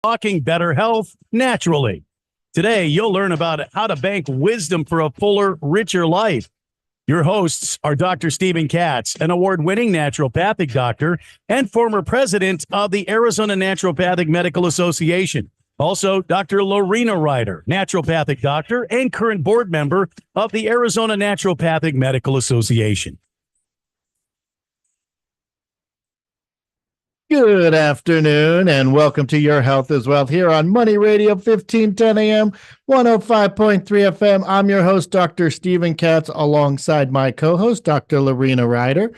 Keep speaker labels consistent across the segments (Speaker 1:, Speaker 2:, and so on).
Speaker 1: Talking better health naturally. Today, you'll learn about how to bank wisdom for a fuller, richer life. Your hosts are Dr. Stephen Katz, an award-winning naturopathic doctor and former president of the Arizona Naturopathic Medical Association. Also, Dr. Lorena Ryder, naturopathic doctor and current board member of the Arizona Naturopathic Medical Association.
Speaker 2: Good afternoon, and welcome to Your Health is Wealth here on Money Radio 1510 AM, 105.3 FM. I'm your host, Dr. Stephen Katz, alongside my co-host, Dr. Lorena Ryder.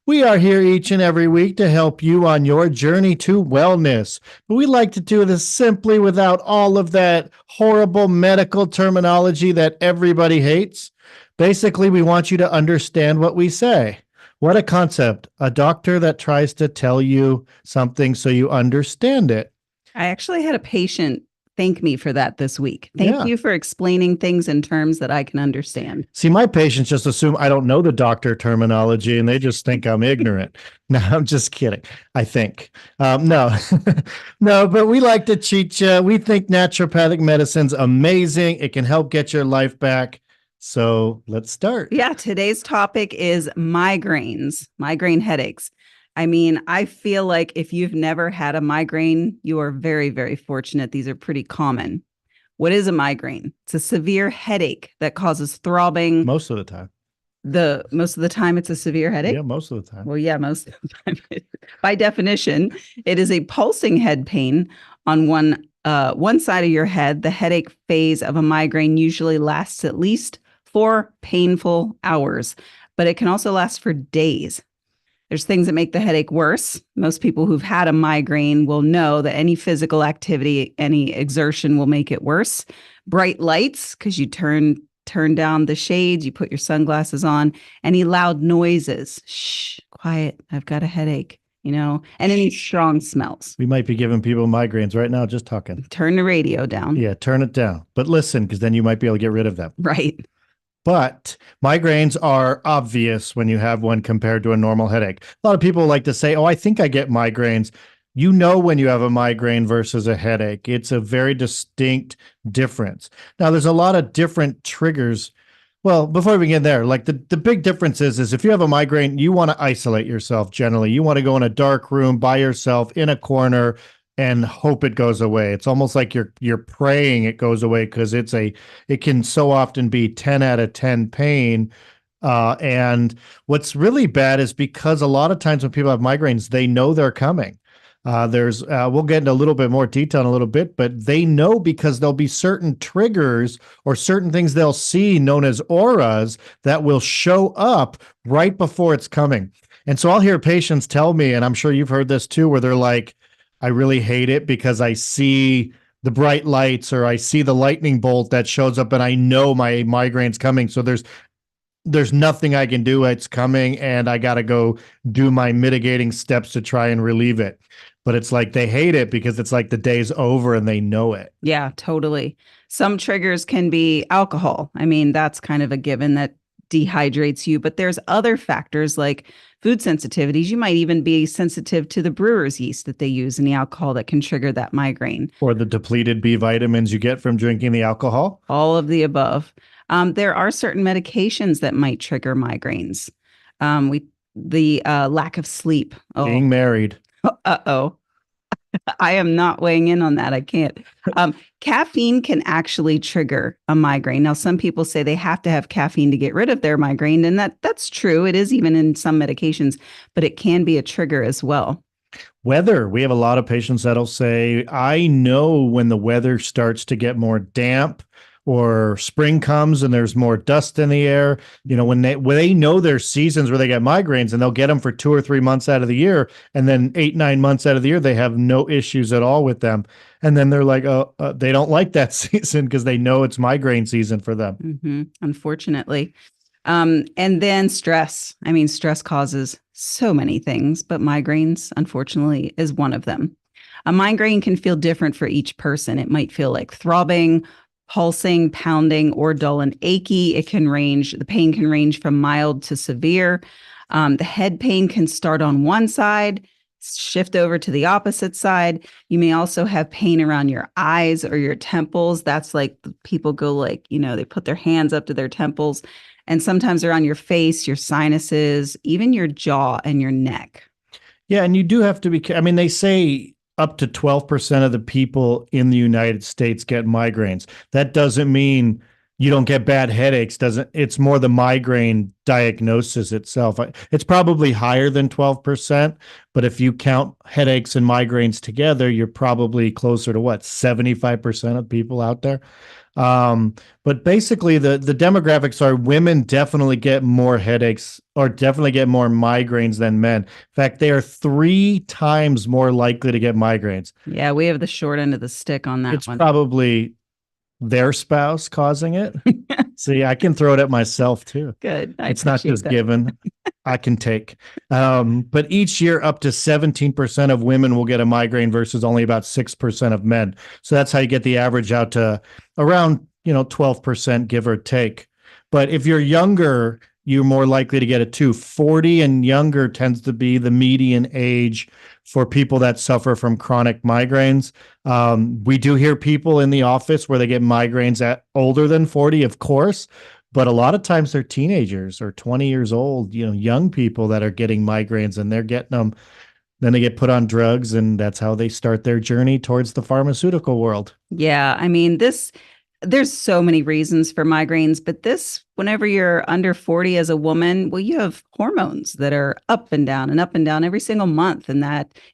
Speaker 2: We are here each and every week to help you on your journey to wellness. But we like to do this simply without all of that horrible medical terminology that everybody hates. Basically, we want you to understand what we say. What a concept. A doctor that tries to tell you something so you understand it.
Speaker 3: I actually had a patient thank me for that this week. Thank you for explaining things in terms that I can understand.
Speaker 2: See, my patients just assume I don't know the doctor terminology and they just think I'm ignorant. No, I'm just kidding. I think. No, but we like to cheat you. We think naturopathic medicine's amazing. It can help get your life back. So let's start.
Speaker 3: Yeah, today's topic is migraines, migraine headaches. I mean, I feel like if you've never had a migraine, you are very, very fortunate. These are pretty common. What is a migraine? It's a severe headache that causes throbbing.
Speaker 2: Most of the time.
Speaker 3: Most of the time it's a severe headache?
Speaker 2: Yeah, most of the time.
Speaker 3: Well, yeah, most of the time. By definition, it is a pulsing head pain on one side of your head. The headache phase of a migraine usually lasts at least 4 painful hours, but it can also last for days. There's things that make the headache worse. Most people who've had a migraine will know that any physical activity, any exertion will make it worse. Bright lights, because you turn down the shades, you put your sunglasses on, any loud noises. Shh, quiet, I've got a headache, and any strong smells.
Speaker 2: We might be giving people migraines right now just talking.
Speaker 3: Turn the radio down.
Speaker 2: Yeah, turn it down. But listen, because then you might be able to get rid of them.
Speaker 3: Right.
Speaker 2: But migraines are obvious when you have one compared to a normal headache. A lot of people like to say, oh, I think I get migraines. You know when you have a migraine versus a headache. It's a very distinct difference. Now, there's a lot of different triggers. Well, before we begin there, like the big difference is if you have a migraine, you want to isolate yourself generally. You want to go in a dark room by yourself in a corner and hope it goes away. It's almost like you're praying it goes away because it can so often be 10 out of 10 pain. And what's really bad is because a lot of times when people have migraines, they know they're coming. We'll get into a little bit more detail in a little bit, but they know because there'll be certain triggers or certain things they'll see known as auras that will show up right before it's coming. And so I'll hear patients tell me, and I'm sure you've heard this too, where they're like, I really hate it because I see the bright lights or I see the lightning bolt that shows up and I know my migraine's coming. So there's nothing I can do. It's coming and I got to go do my mitigating steps to try and relieve it. But it's like they hate it because it's like the day's over and they know it.
Speaker 3: Yeah, totally. Some triggers can be alcohol. I mean, that's kind of a given that dehydrates you, but there's other factors like food sensitivities. You might even be sensitive to the brewer's yeast that they use in the alcohol that can trigger that migraine. Or
Speaker 2: the depleted B vitamins you get from drinking the alcohol.
Speaker 3: All of the above. There are certain medications that might trigger migraines. The lack of sleep.
Speaker 2: Being married.
Speaker 3: Uh-oh. I am not weighing in on that. I can't. Caffeine can actually trigger a migraine. Now, some people say they have to have caffeine to get rid of their migraine, and that's true. It is even in some medications, but it can be a trigger as well.
Speaker 2: Weather. We have a lot of patients that'll say, I know when the weather starts to get more damp or spring comes and there's more dust in the air, when they know there's seasons where they get migraines and they'll get them for 2 or 3 months out of the year. And then 8, 9 months out of the year, they have no issues at all with them. And then they're like, they don't like that season because they know it's migraine season for them.
Speaker 3: Mm-hmm. Unfortunately. And then stress. I mean, stress causes so many things, but migraines, unfortunately, is one of them. A migraine can feel different for each person. It might feel like throbbing, pulsing, pounding, or dull and achy. The pain can range from mild to severe. The head pain can start on one side, shift over to the opposite side. You may also have pain around your eyes or your temples. That's like people go like, they put their hands up to their temples, and sometimes around your face, your sinuses, even your jaw and your neck.
Speaker 2: Yeah, and you do have to be, they say up to 12% of the people in the United States get migraines. That doesn't mean you don't get bad headaches. It's more the migraine diagnosis itself. It's probably higher than 12%, but if you count headaches and migraines together, you're probably closer to 75% of people out there. But basically the demographics are women definitely get more headaches or definitely get more migraines than men. In fact, they are 3 times more likely to get migraines.
Speaker 3: Yeah, we have the short end of the stick on that
Speaker 2: it's
Speaker 3: one.
Speaker 2: It's probably their spouse causing it. See, I can throw it at myself too.
Speaker 3: Good.
Speaker 2: It's not just given. I can take. But each year, up to 17% of women will get a migraine versus only about 6% of men. So that's how you get the average out to around 12%, give or take. But if you're younger, you're more likely to get it too. 40 and younger tends to be the median age for people that suffer from chronic migraines. We do hear people in the office where they get migraines at older than 40, of course, but a lot of times they're teenagers or 20 years old, young people that are getting migraines, and they're getting them. Then they get put on drugs, and that's how they start their journey towards the pharmaceutical world.
Speaker 3: Yeah, there's so many reasons for migraines, but whenever you're under 40 as a woman, well, you have hormones that are up and down every single month. And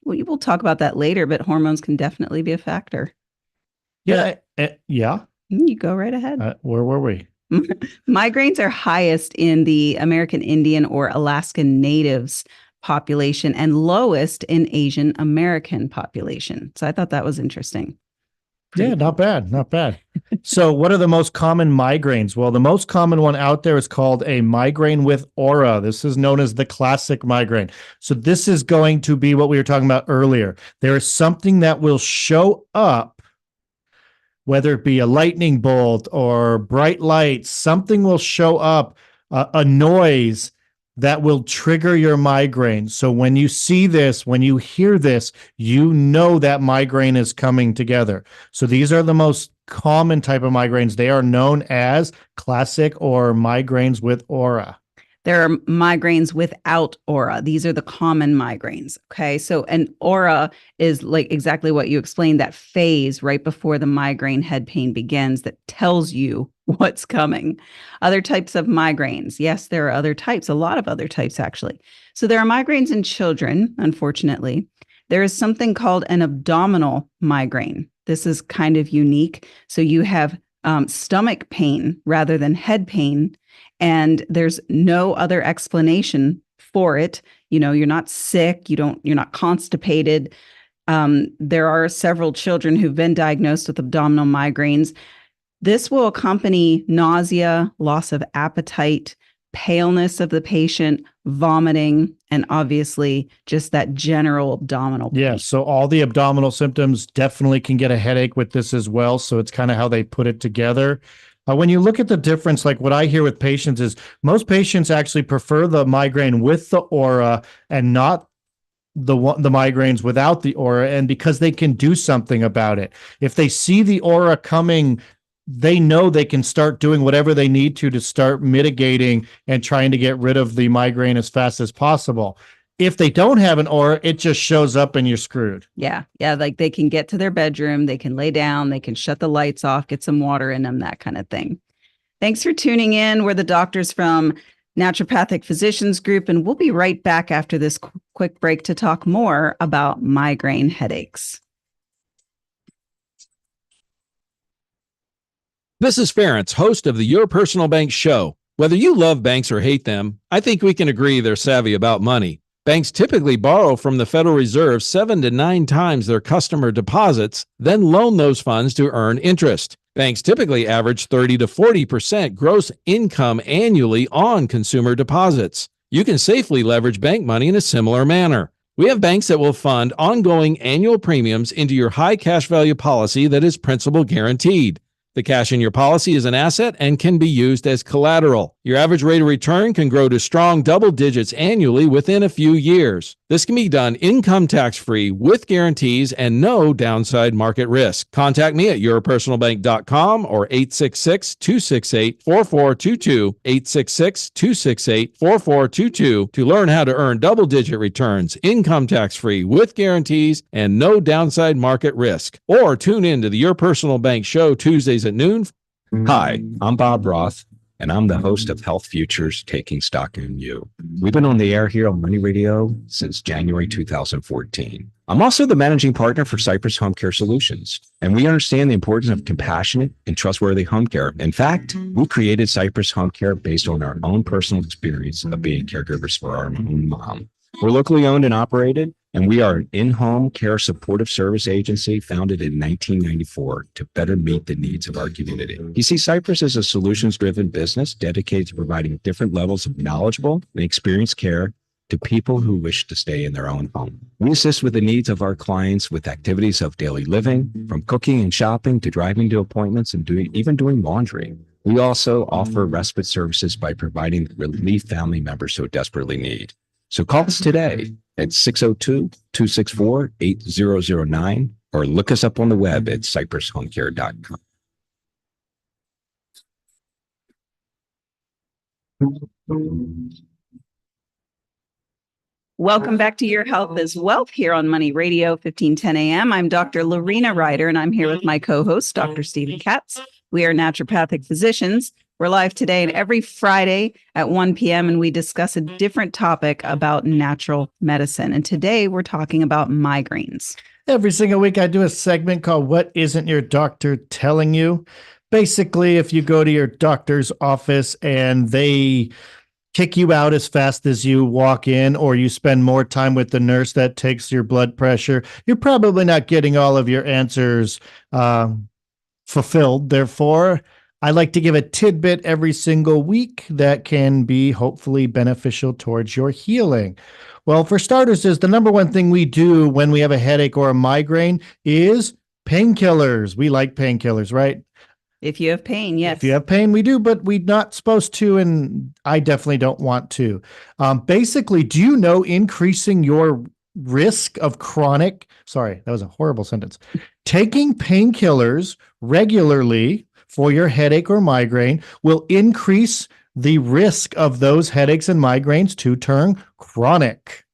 Speaker 3: we'll talk about that later, but hormones can definitely be a factor.
Speaker 2: Yeah. Yeah.
Speaker 3: You go right ahead.
Speaker 2: Where were we?
Speaker 3: Migraines are highest in the American Indian or Alaskan Natives population and lowest in Asian American population. So I thought that was interesting.
Speaker 2: Yeah, not bad. So what are the most common migraines? Well, the most common one out there is called a migraine with aura. This is known as the classic migraine. So this is going to be what we were talking about earlier. There is something that will show up, whether it be a lightning bolt or bright lights, something will show up, a noise that will trigger your migraine. So when you see this, when you hear this, you know that migraine is coming together. So these are the most common type of migraines. They are known as classic or migraines with aura.
Speaker 3: There are migraines without aura. These are the common migraines. Okay. So an aura is like exactly what you explained, that phase right before the migraine head pain begins that tells you what's coming. Other types of migraines. Yes, there are other types, a lot of other types actually. So there are migraines in children, unfortunately. There is something called an abdominal migraine. This is kind of unique. So you have stomach pain rather than head pain. And there's no other explanation for it. You're not sick. You're not constipated. There are several children who've been diagnosed with abdominal migraines. This will accompany nausea, loss of appetite, paleness of the patient, vomiting, and obviously just that general abdominal pain.
Speaker 2: Yeah, so all the abdominal symptoms definitely can get a headache with this as well. So it's kind of how they put it together. When you look at the difference, like what I hear with patients is most patients actually prefer the migraine with the aura and not the migraines without the aura, and because they can do something about it. If they see the aura coming, they know they can start doing whatever they need to start mitigating and trying to get rid of the migraine as fast as possible. If they don't have an aura, it just shows up and you're screwed.
Speaker 3: Yeah. Like they can get to their bedroom, they can lay down, they can shut the lights off, get some water in them, that kind of thing. Thanks for tuning in. We're the doctors from Naturopathic Physicians Group, and we'll be right back after this quick break to talk more about migraine headaches.
Speaker 4: This is Ference, host of the Your Personal Bank Show. Whether you love banks or hate them, I think we can agree they're savvy about money. Banks typically borrow from the Federal Reserve 7 to 9 times their customer deposits, then loan those funds to earn interest. Banks typically average 30 to 40% gross income annually on consumer deposits. You can safely leverage bank money in a similar manner. We have banks that will fund ongoing annual premiums into your high cash value policy that is principal guaranteed. The cash in your policy is an asset and can be used as collateral. Your average rate of return can grow to strong double digits annually within a few years. This can be done income tax-free with guarantees and no downside market risk. Contact me at yourpersonalbank.com or 866-268-4422, 866-268-4422 to learn how to earn double-digit returns, income tax-free with guarantees and no downside market risk. Or tune in to the Your Personal Bank show Tuesdays at noon.
Speaker 5: Hi, I'm Bob Roth, and I'm the host of Health Futures Taking Stock in You. We've been on the air here on Money Radio since January 2014. I'm also the managing partner for Cypress Home Care Solutions, and we understand the importance of compassionate and trustworthy home care. In fact, we created Cypress Home Care based on our own personal experience of being caregivers for our own mom. We're locally owned and operated, and we are an in-home care supportive service agency founded in 1994 to better meet the needs of our community. You see, Cypress is a solutions-driven business dedicated to providing different levels of knowledgeable and experienced care to people who wish to stay in their own home. We assist with the needs of our clients with activities of daily living, from cooking and shopping to driving to appointments and even doing laundry. We also offer respite services by providing the relief family members so desperately need. So call us today at 602-264-8009 or look us up on the web at cypresshomecare.com.
Speaker 3: Welcome back to Your Health is Wealth here on Money Radio, 1510 a.m. I'm Dr. Lorena Ryder, and I'm here with my co-host, Dr. Stephen Katz. We are naturopathic physicians. We're live today and every Friday at 1 p.m. and we discuss a different topic about natural medicine. And today we're talking about migraines.
Speaker 2: Every single week I do a segment called What Isn't Your Doctor Telling You? Basically, if you go to your doctor's office and they kick you out as fast as you walk in, or you spend more time with the nurse that takes your blood pressure, you're probably not getting all of your answers fulfilled. Therefore, I like to give a tidbit every single week that can be hopefully beneficial towards your healing. Well, for starters, is the number one thing we do when we have a headache or a migraine is painkillers. We like painkillers, right?
Speaker 3: If you have pain, yes.
Speaker 2: If you have pain, we do, but we're not supposed to, and I definitely don't want to. Basically, do you know increasing your risk of chronic, sorry, that was a horrible sentence, taking painkillers regularly for your headache or migraine will increase the risk of those headaches and migraines to turn chronic.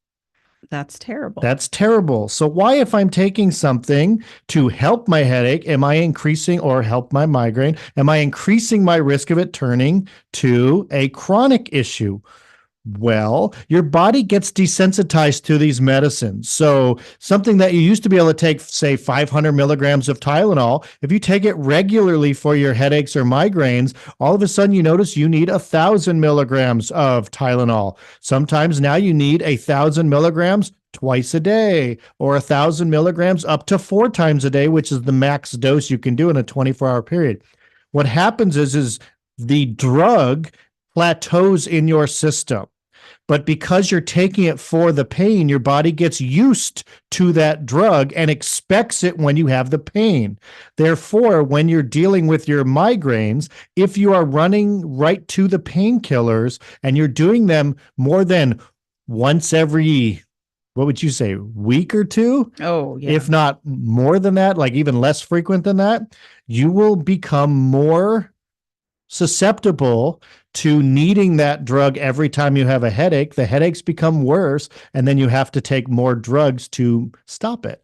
Speaker 3: That's terrible.
Speaker 2: That's terrible. So why, if I'm taking something to help my headache, am I increasing, or help my migraine, am I increasing my risk of it turning to a chronic issue? Well, your body gets desensitized to these medicines. So something that you used to be able to take, say, 500 milligrams of Tylenol, if you take it regularly for your headaches or migraines, all of a sudden you notice you need 1,000 milligrams of Tylenol. Sometimes now you need 1,000 milligrams twice a day, or 1,000 milligrams up to 4 times a day, which is the max dose you can do in a 24-hour period. What happens is the drug plateaus in your system. But because you're taking it for the pain, your body gets used to that drug and expects it when you have the pain. Therefore, when you're dealing with your migraines, if you are running right to the painkillers and you're doing them more than once every, what would you say, week or two?
Speaker 3: Oh, yeah.
Speaker 2: If not more than that, like even less frequent than that, you will become more susceptible to needing that drug every time you have a headache. The headaches become worse, and then you have to take more drugs to stop it.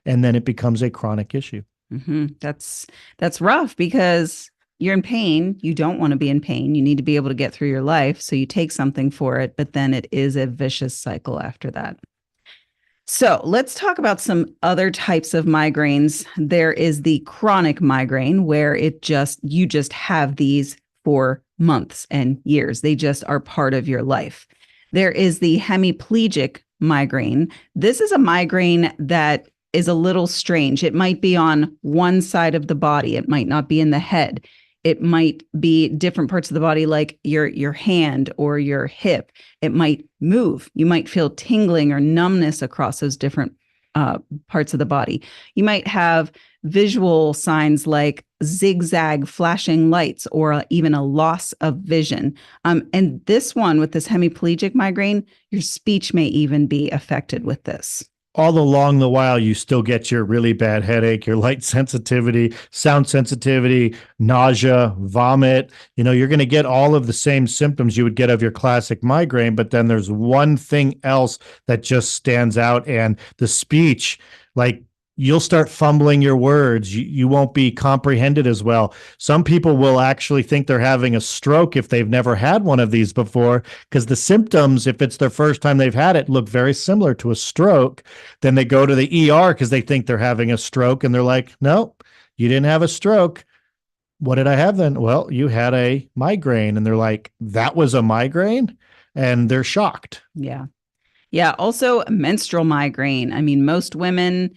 Speaker 2: And then it becomes a chronic issue.
Speaker 3: Mm-hmm. That's rough because you're in pain. You don't want to be in pain. You need to be able to get through your life. So you take something for it, but then it is a vicious cycle after that. So let's talk about some other types of migraines. There is the chronic migraine where you just have these for months and years. They just are part of your life. There is the hemiplegic migraine. This is a migraine that is a little strange. It might be on one side of the body. It might not be in the head. It might be different parts of the body, like your hand or your hip. It might move. You might feel tingling or numbness across those different parts of the body. You might have visual signs like zigzag flashing lights or even a loss of vision. And this one with this hemiplegic migraine, your speech may even be affected with this.
Speaker 2: All along the while, you still get your really bad headache, your light sensitivity, sound sensitivity, nausea, vomit. You're going to get all of the same symptoms you would get of your classic migraine, but then there's one thing else that just stands out, and the speech, like you'll start fumbling your words. You won't be comprehended as well. Some people will actually think they're having a stroke if they've never had one of these before, because the symptoms, if it's their first time they've had it, look very similar to a stroke. Then they go to the ER because they think they're having a stroke, and they're like, no, you didn't have a stroke. What did I have then? Well, you had a migraine. And they're like, that was a migraine? And they're shocked.
Speaker 3: Yeah. Yeah. Also, menstrual migraine. I mean, most women,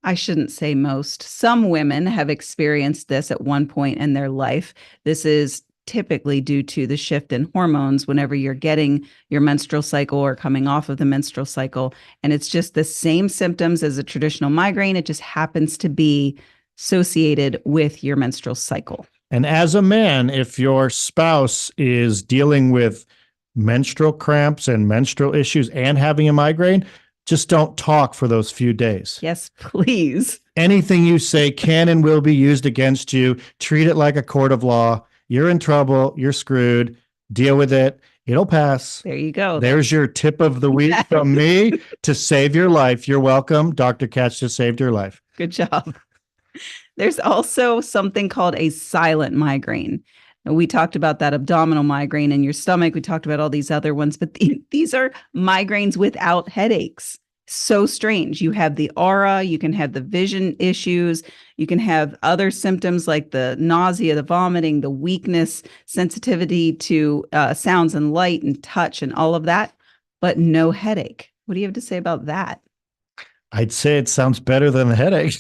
Speaker 3: I shouldn't say most, some women have experienced this at one point in their life. This is typically due to the shift in hormones whenever you're getting your menstrual cycle or coming off of the menstrual cycle. And it's just the same symptoms as a traditional migraine. It just happens to be associated with your menstrual cycle.
Speaker 2: And as a man, if your spouse is dealing with menstrual cramps and menstrual issues and having a migraine, just don't talk for those few days.
Speaker 3: Yes, please.
Speaker 2: Anything you say can and will be used against you. Treat it like a court of law. You're in trouble. You're screwed. Deal with it. It'll pass.
Speaker 3: There you go.
Speaker 2: There's your tip of the week from me to save your life. You're welcome. Dr. Katz just saved your life.
Speaker 3: Good job. There's also something called a silent migraine. And we talked about that abdominal migraine in your stomach. We talked about all these other ones, but these are migraines without headaches. So strange. You have the aura, you can have the vision issues, you can have other symptoms like the nausea, the vomiting, the weakness, sensitivity to sounds and light and touch and all of that, but no headache. What do you have to say about that?
Speaker 2: I'd say it sounds better than the headache.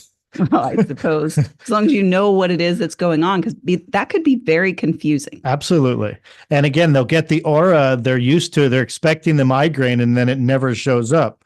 Speaker 3: Well, I suppose as long as you know what it is that's going on, because that could be very confusing.
Speaker 2: Absolutely. And again, they'll get the aura they're used to. They're expecting the migraine and then it never shows up.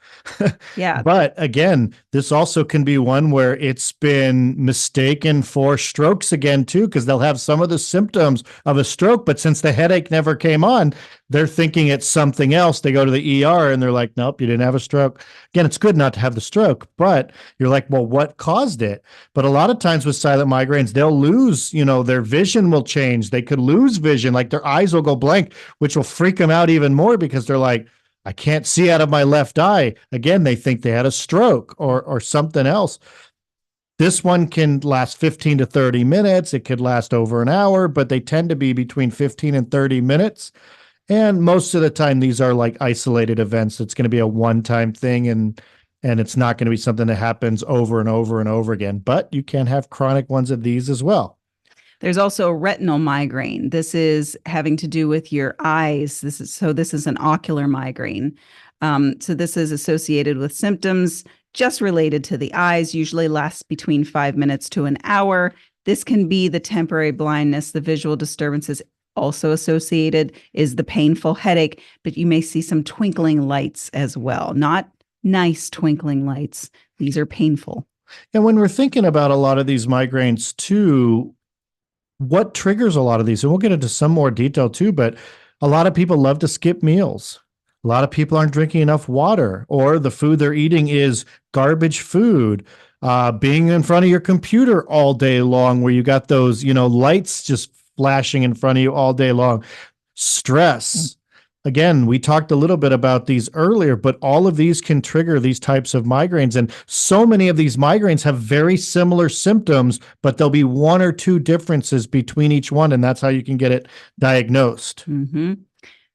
Speaker 3: Yeah.
Speaker 2: But again, this also can be one where it's been mistaken for strokes again, too, because they'll have some of the symptoms of a stroke. But since the headache never came on, they're thinking it's something else. They go to the ER and they're like, nope, you didn't have a stroke. Again, it's good not to have the stroke, but you're like, well, what caused it? But a lot of times with silent migraines, they'll lose, their vision will change. They could lose vision, like their eyes will go blank, which will freak them out even more because they're like, I can't see out of my left eye. Again, they think they had a stroke or something else. This one can last 15 to 30 minutes. It could last over an hour, but they tend to be between 15 and 30 minutes. And most of the time, these are like isolated events. It's going to be a one-time thing, and it's not going to be something that happens over and over and over again. But you can have chronic ones of these as well.
Speaker 3: There's also retinal migraine. This is having to do with your eyes. This is an ocular migraine. So this is associated with symptoms just related to the eyes, usually lasts between 5 minutes to an hour. This can be the temporary blindness, the visual disturbances. Also associated is the painful headache, but you may see some twinkling lights as well. Not nice twinkling lights. These are painful.
Speaker 2: And when we're thinking about a lot of these migraines too, what triggers a lot of these? And we'll get into some more detail too, but a lot of people love to skip meals. A lot of people aren't drinking enough water, or the food they're eating is garbage food. Being in front of your computer all day long where you got those, lights just flashing in front of you all day long. Stress. Again, we talked a little bit about these earlier, but all of these can trigger these types of migraines. And so many of these migraines have very similar symptoms, but there'll be one or two differences between each one. And that's how you can get it diagnosed.
Speaker 3: Mm-hmm.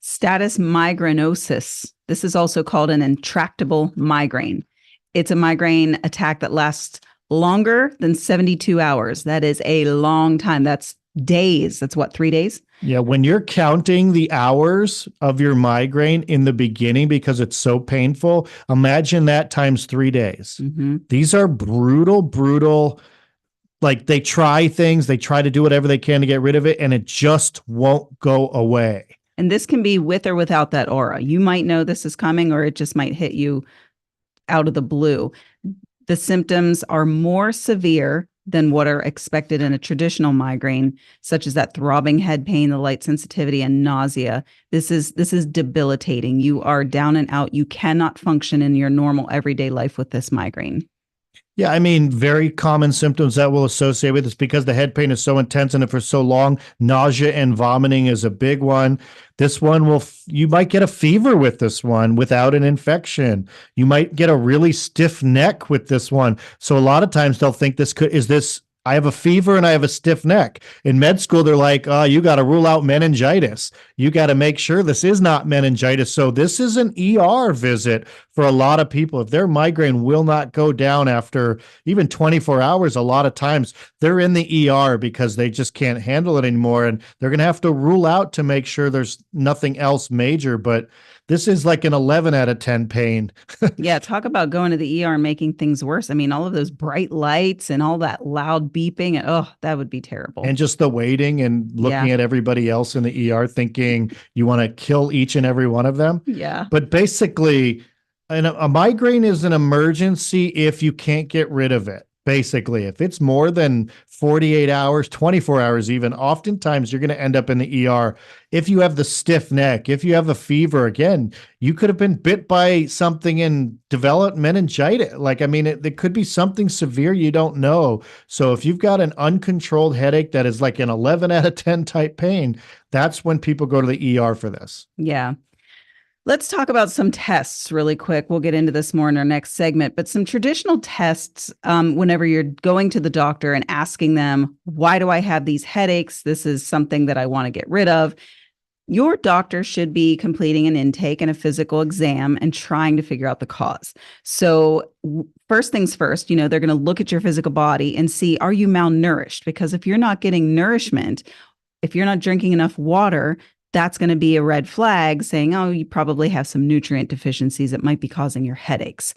Speaker 3: Status migrainosus. This is also called an intractable migraine. It's a migraine attack that lasts longer than 72 hours. That is a long time. That's days. That's what, 3 days?
Speaker 2: Yeah, when you're counting the hours of your migraine in the beginning because it's so painful, imagine that times 3 days.
Speaker 3: Mm-hmm.
Speaker 2: These are brutal. Like they try things, they try to do whatever they can to get rid of it, and it just won't go away.
Speaker 3: And this can be with or without that aura. You might know this is coming, or it just might hit you out of the blue. The symptoms are more severe than what are expected in a traditional migraine, such as that throbbing head pain, the light sensitivity, and nausea. This is debilitating. You are down and out. You cannot function in your normal everyday life with this migraine.
Speaker 2: Yeah, I mean, very common symptoms that we'll associate with this because the head pain is so intense and for so long. Nausea and vomiting is a big one. This one you might get a fever with this one without an infection. You might get a really stiff neck with this one. So a lot of times they'll think I have a fever and I have a stiff neck. In med school, they're like, oh, you got to rule out meningitis. You got to make sure this is not meningitis. So this is an ER visit for a lot of people. If their migraine will not go down after even 24 hours, a lot of times they're in the ER because they just can't handle it anymore. And they're going to have to rule out to make sure there's nothing else major. But this is like an 11 out of 10 pain.
Speaker 3: Yeah, talk about going to the ER and making things worse. I mean, all of those bright lights and all that loud beeping, and that would be terrible.
Speaker 2: And just the waiting and looking at everybody else in the ER thinking you want to kill each and every one of them.
Speaker 3: Yeah.
Speaker 2: But basically, a migraine is an emergency if you can't get rid of it. Basically, if it's more than 48 hours, 24 hours even, oftentimes you're going to end up in the ER. If you have the stiff neck, if you have a fever, again, you could have been bit by something and developed meningitis. It could be something severe you don't know. So if you've got an uncontrolled headache that is like an 11 out of 10 type pain, that's when people go to the ER for this.
Speaker 3: Yeah. Let's talk about some tests really quick. We'll get into this more in our next segment, but some traditional tests whenever you're going to the doctor and asking them, why do I have these headaches? This is something that I want to get rid of. Your doctor should be completing an intake and a physical exam and trying to figure out the cause. So first things first, they're going to look at your physical body and see, are you malnourished? Because if you're not getting nourishment, if you're not drinking enough water, that's going to be a red flag saying, oh, you probably have some nutrient deficiencies that might be causing your headaches.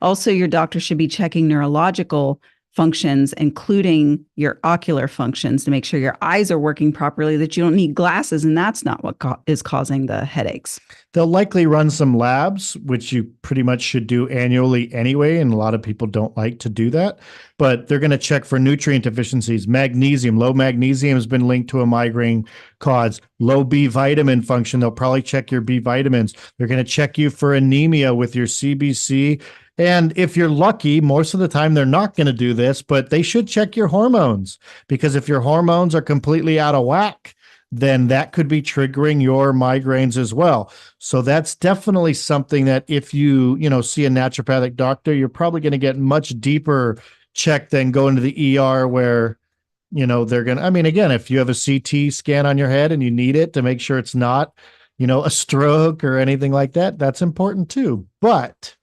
Speaker 3: Also, your doctor should be checking neurological functions, including your ocular functions, to make sure your eyes are working properly, that you don't need glasses, and that's not what is causing the headaches.
Speaker 2: They'll likely run some labs, which you pretty much should do annually anyway, and a lot of people don't like to do that. But they're going to check for nutrient deficiencies. Magnesium, low magnesium has been linked to a migraine cause. Low B vitamin function, they'll probably check your B vitamins. They're going to check you for anemia with your CBC. And if you're lucky, most of the time they're not going to do this, but they should check your hormones, because if your hormones are completely out of whack, then that could be triggering your migraines as well. So that's definitely something that if you see a naturopathic doctor, you're probably going to get much deeper check than going to the ER where, they're going to, again, if you have a CT scan on your head and you need it to make sure it's not, a stroke or anything like that, that's important too. But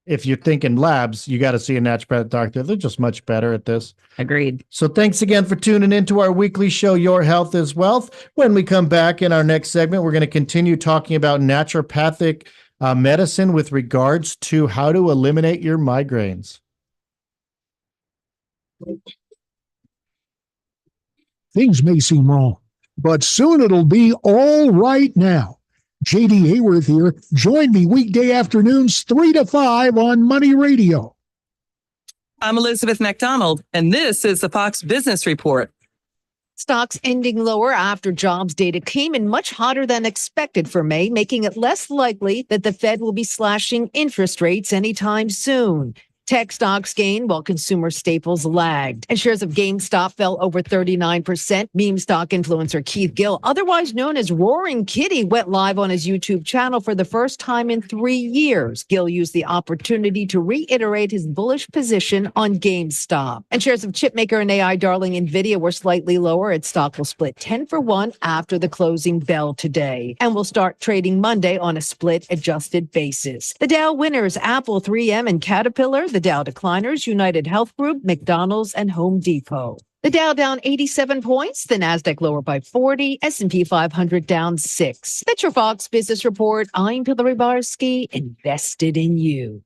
Speaker 2: if you're thinking labs, you got to see a naturopathic doctor. They're just much better at this.
Speaker 3: Agreed.
Speaker 2: So thanks again for tuning into our weekly show, Your Health is Wealth. When we come back in our next segment, we're going to continue talking about naturopathic medicine with regards to how to eliminate your migraines.
Speaker 6: Things may seem wrong, but soon it'll be all right now. JD Hayworth here. Join me weekday afternoons 3 to 5 on Money Radio.
Speaker 7: I'm Elizabeth McDonald, and this is the Fox Business Report.
Speaker 8: Stocks ending lower after jobs data came in much hotter than expected for May, making it less likely that the Fed will be slashing interest rates anytime soon. Tech stocks gained while consumer staples lagged, and shares of GameStop fell over 39%. Meme stock influencer Keith Gill, otherwise known as Roaring Kitty, went live on his YouTube channel for the first time in 3 years. Gill used the opportunity to reiterate his bullish position on GameStop. And shares of chipmaker and AI darling Nvidia were slightly lower. Its stock will split 10-for-1 after the closing bell today, and will start trading Monday on a split-adjusted basis. The Dow winners: Apple, 3M, and Caterpillar. The Dow decliners: United Health Group, McDonald's, and Home Depot. The Dow down 87 points, the Nasdaq lower by 40, S&P 500 down 6. That's your Fox Business Report. I'm Hillary Barsky, invested in you.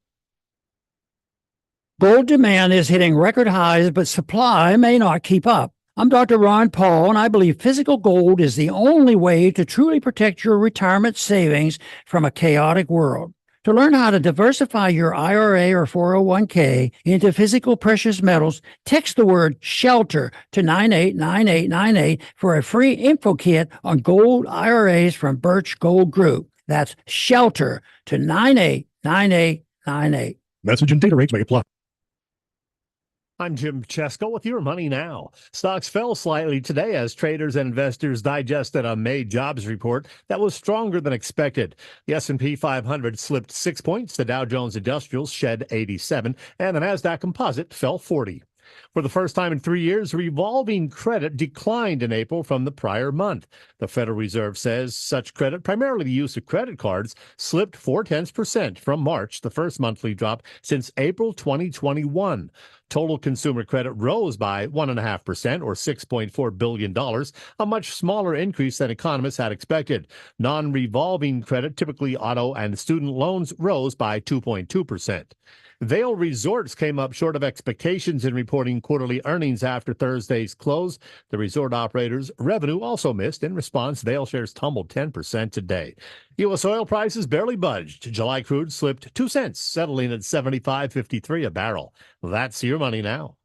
Speaker 9: Gold demand is hitting record highs, but supply may not keep up. I'm Dr. Ron Paul, and I believe physical gold is the only way to truly protect your retirement savings from a chaotic world. To learn how to diversify your IRA or 401k into physical precious metals, text the word SHELTER to 989898 for a free info kit on gold IRAs from Birch Gold Group. That's SHELTER to 989898.
Speaker 6: Message and data rates may apply.
Speaker 10: I'm Jim Chesko with your Money Now. Stocks fell slightly today as traders and investors digested a May jobs report that was stronger than expected. The S&P 500 slipped 6 points, the Dow Jones Industrials shed 87, and the Nasdaq Composite fell 40. For the first time in 3 years, revolving credit declined in April from the prior month. The Federal Reserve says such credit, primarily the use of credit cards, slipped 0.4% from March, the first monthly drop since April 2021. Total consumer credit rose by 1.5%, or $6.4 billion, a much smaller increase than economists had expected. Non-revolving credit, typically auto and student loans, rose by 2.2%. Vail Resorts came up short of expectations in reporting quarterly earnings after Thursday's close. The resort operator's revenue also missed. In response, Vail shares tumbled 10% today. U.S. oil prices barely budged. July crude slipped 2 cents, settling at $75.53 a barrel. That's your Money Now.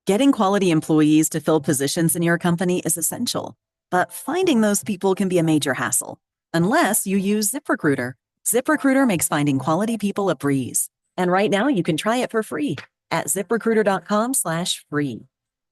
Speaker 11: Getting quality employees to fill positions in your company is essential, but finding those people can be a major hassle, unless you use ZipRecruiter. ZipRecruiter makes finding quality people a breeze. And right now you can try it for free at ziprecruiter.com/free.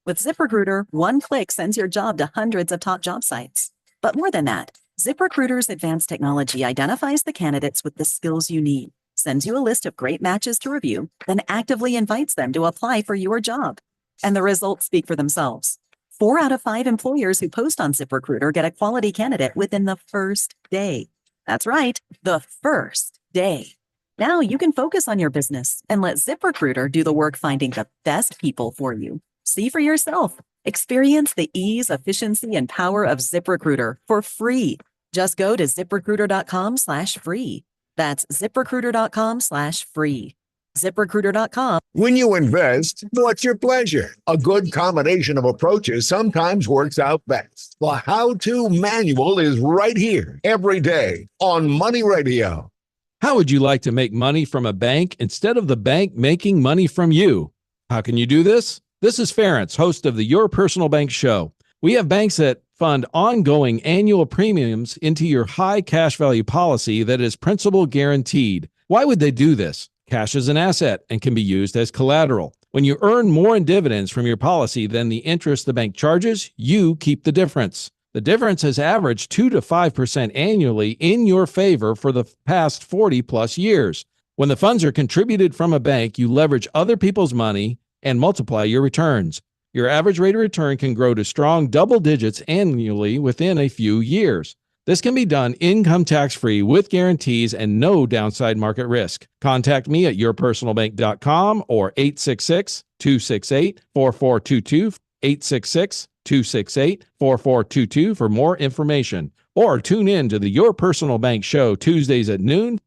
Speaker 11: With ZipRecruiter, one click sends your job to hundreds of top job sites. But more than that, ZipRecruiter's advanced technology identifies the candidates with the skills you need, sends you a list of great matches to review, then actively invites them to apply for your job. And the results speak for themselves. 4 out of 5 employers who post on ZipRecruiter get a quality candidate within the first day. That's right, the first day. Now you can focus on your business and let ZipRecruiter do the work finding the best people for you. See for yourself. Experience the ease, efficiency, and power of ZipRecruiter for free. Just go to ziprecruiter.com/free. That's ziprecruiter.com/free. ZipRecruiter.com.
Speaker 12: When you invest, what's your pleasure? A good combination of approaches sometimes works out best. The how-to manual is right here every day on Money Radio.
Speaker 4: How would you like to make money from a bank instead of the bank making money from you? How can you do this? This is Ference, host of the Your Personal Bank Show. We have banks that fund ongoing annual premiums into your high cash value policy that is principal guaranteed. Why would they do this? Cash is an asset and can be used as collateral. When you earn more in dividends from your policy than the interest the bank charges, you keep the difference. The difference has averaged 2 to 5% annually in your favor for the past 40 plus years. When the funds are contributed from a bank, you leverage other people's money and multiply your returns. Your average rate of return can grow to strong double digits annually within a few years. This can be done income tax-free with guarantees and no downside market risk. Contact me at yourpersonalbank.com or 866-268-4422, 866-268-4422 for more information, or tune in to the Your Personal Bank Show Tuesdays at noon.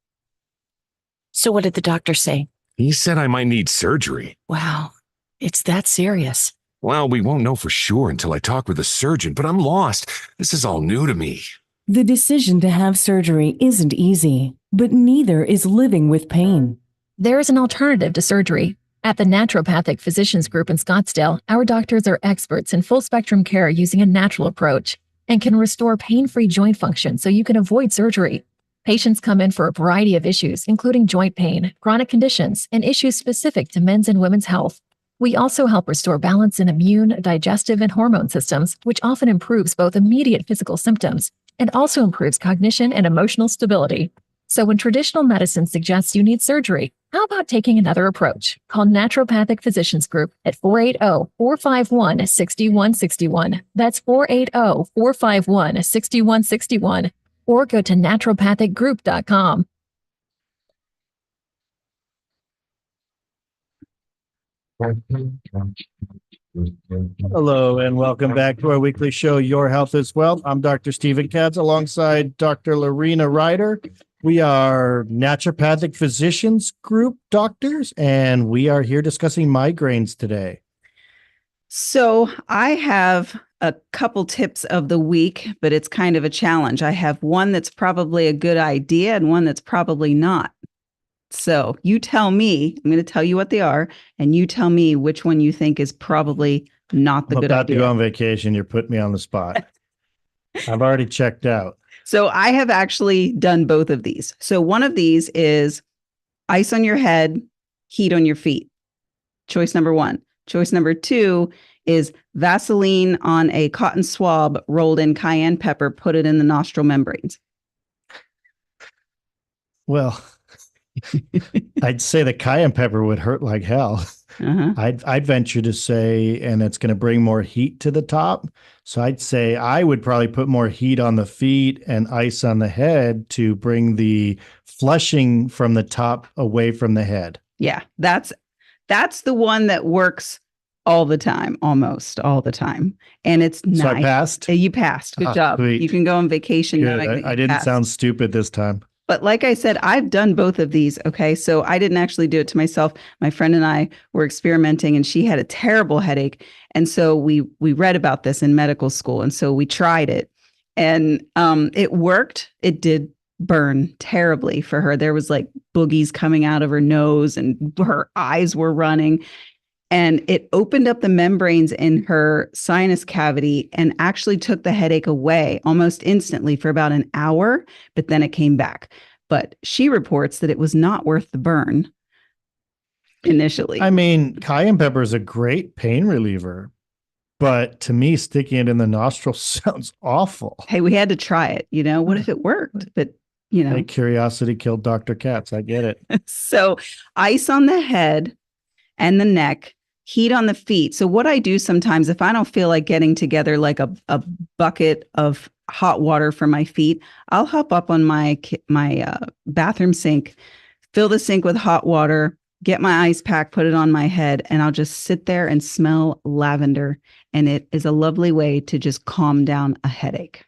Speaker 13: So what did the doctor say?
Speaker 14: He said I might need surgery.
Speaker 13: Wow, it's that serious.
Speaker 14: Well, we won't know for sure until I talk with a surgeon, but I'm lost. This is all new to me.
Speaker 15: The decision to have surgery isn't easy, but neither is living with pain.
Speaker 16: There is an alternative to surgery. At the Naturopathic Physicians Group in Scottsdale, our doctors are experts in full-spectrum care using a natural approach and can restore pain-free joint function so you can avoid surgery. Patients come in for a variety of issues, including joint pain, chronic conditions, and issues specific to men's and women's health. We also help restore balance in immune, digestive, and hormone systems, which often improves both immediate physical symptoms and also improves cognition and emotional stability. So when traditional medicine suggests you need surgery, how about taking another approach? Call Naturopathic Physicians Group at 480-451-6161. That's 480-451-6161. Or go to naturopathicgroup.com.
Speaker 2: Hello, and welcome back to our weekly show, Your Health is Wealth. I'm Dr. Stephen Katz alongside Dr. Lorena Ryder. We are Naturopathic Physicians Group doctors, and we are here discussing migraines today.
Speaker 3: So I have a couple tips of the week, but it's kind of a challenge. I have one that's probably a good idea and one that's probably not. So you tell me, I'm going to tell you what they are, and you tell me which one you think is probably not the
Speaker 2: I'm
Speaker 3: good
Speaker 2: about to
Speaker 3: idea.
Speaker 2: go on vacation. You're putting me on the spot. I've already checked out.
Speaker 3: So I have actually done both of these. So one of these is ice on your head, heat on your feet. Choice number one. Choice number two is Vaseline on a cotton swab rolled in cayenne pepper, put it in the nostril membranes.
Speaker 2: Well, I'd say the cayenne pepper would hurt like hell.
Speaker 3: Uh-huh.
Speaker 2: I'd venture to say, and it's going to bring more heat to the top. So I'd say I would probably put more heat on the feet and ice on the head to bring the flushing from the top away from the head.
Speaker 3: Yeah, that's the one that works all the time, almost all the time. And it's nice.
Speaker 2: So I passed?
Speaker 3: You passed. Good job.
Speaker 2: Sweet.
Speaker 3: You can go on vacation.
Speaker 2: Good. I didn't sound stupid this time.
Speaker 3: But like I said, I've done both of these. Okay. So I didn't actually do it to myself. My friend and I were experimenting and she had a terrible headache. And so we read about this in medical school. And so we tried it and it worked. It did burn terribly for her. There was like boogies coming out of her nose and her eyes were running. And it opened up the membranes in her sinus cavity and actually took the headache away almost instantly for about an hour, but then it came back. But she reports that it was not worth the burn initially.
Speaker 2: I mean, cayenne pepper is a great pain reliever, but to me, sticking it in the nostril sounds awful.
Speaker 3: Hey, we had to try it. What if it worked? But,
Speaker 2: Hey, curiosity killed Dr. Katz. I get it.
Speaker 3: So ice on the head and the neck, heat on the feet. So what I do sometimes, if I don't feel like getting together like a bucket of hot water for my feet, I'll hop up on my bathroom sink, fill the sink with hot water, get my ice pack, put it on my head, and I'll just sit there and smell lavender. And it is a lovely way to just calm down a headache.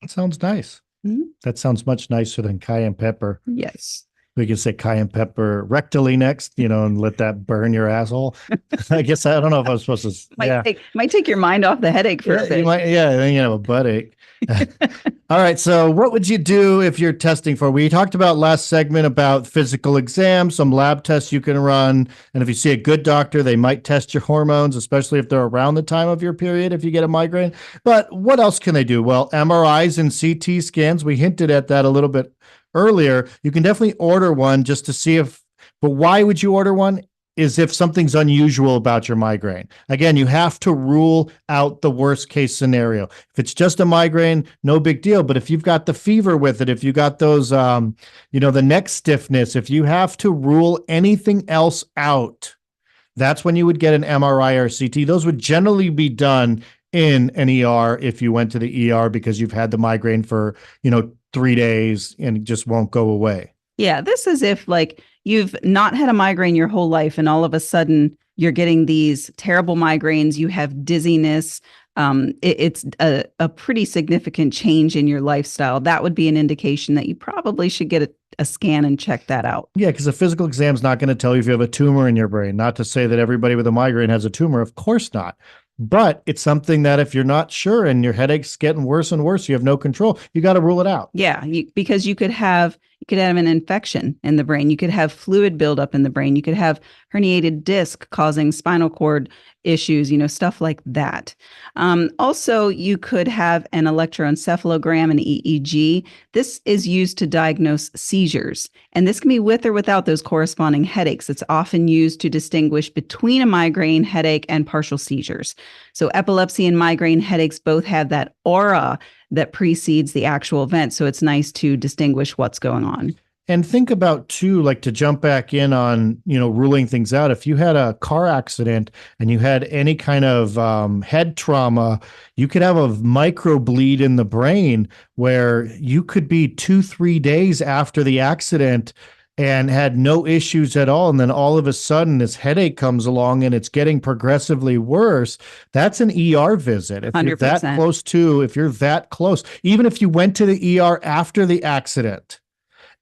Speaker 2: It sounds nice.
Speaker 3: Mm-hmm.
Speaker 2: That sounds much nicer than cayenne pepper.
Speaker 3: Yes.
Speaker 2: We can say cayenne pepper rectally next, and let that burn your asshole. I guess I don't know if I'm supposed to.
Speaker 3: Might take your mind off the headache for a bit.
Speaker 2: Then you have a butt ache. All right. So what would you do if you're testing for? We talked about last segment about physical exams, some lab tests you can run. And if you see a good doctor, they might test your hormones, especially if they're around the time of your period, if you get a migraine. But what else can they do? Well, MRIs and CT scans, we hinted at that a little bit earlier. You can definitely order one just to see but why would you order one? Is if something's unusual about your migraine. Again, you have to rule out the worst case scenario. If it's just a migraine, no big deal. But if you've got the fever with it, if you got those, the neck stiffness, if you have to rule anything else out, that's when you would get an MRI or CT. Those would generally be done in an ER if you went to the ER because you've had the migraine for, 3 days and it just won't go away.
Speaker 3: Yeah, this is if you've not had a migraine your whole life and all of a sudden you're getting these terrible migraines, you have dizziness. It's a pretty significant change in your lifestyle. That would be an indication that you probably should get a scan and check that out.
Speaker 2: Yeah, because a physical exam is not going to tell you if you have a tumor in your brain. Not to say that everybody with a migraine has a tumor. Of course not. But it's something that if you're not sure and your headache's getting worse and worse, you have no control, you got to rule it out.
Speaker 3: Yeah, because you could have an infection in the brain. You could have fluid buildup in the brain. You could have herniated disc causing spinal cord issues, stuff like that. Also, you could have an electroencephalogram, an EEG. This is used to diagnose seizures, and this can be with or without those corresponding headaches. It's often used to distinguish between a migraine headache and partial seizures. So epilepsy and migraine headaches both have that aura that precedes the actual event. So it's nice to distinguish what's going on.
Speaker 2: And think about too, to jump back in on, ruling things out. If you had a car accident and you had any kind of head trauma, you could have a micro bleed in the brain where you could be 2-3 days after the accident and had no issues at all. And then all of a sudden this headache comes along and it's getting progressively worse. That's an ER visit. If 100%. If you're that close, even if you went to the ER after the accident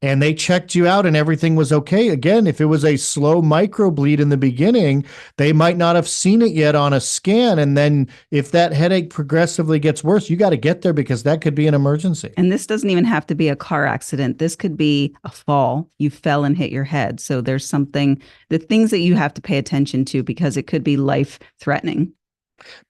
Speaker 2: and they checked you out and everything was okay. Again, if it was a slow microbleed in the beginning, they might not have seen it yet on a scan. And then if that headache progressively gets worse, you got to get there because that could be an emergency.
Speaker 3: And this doesn't even have to be a car accident. This could be a fall. You fell and hit your head. So there's the things that you have to pay attention to because it could be life threatening.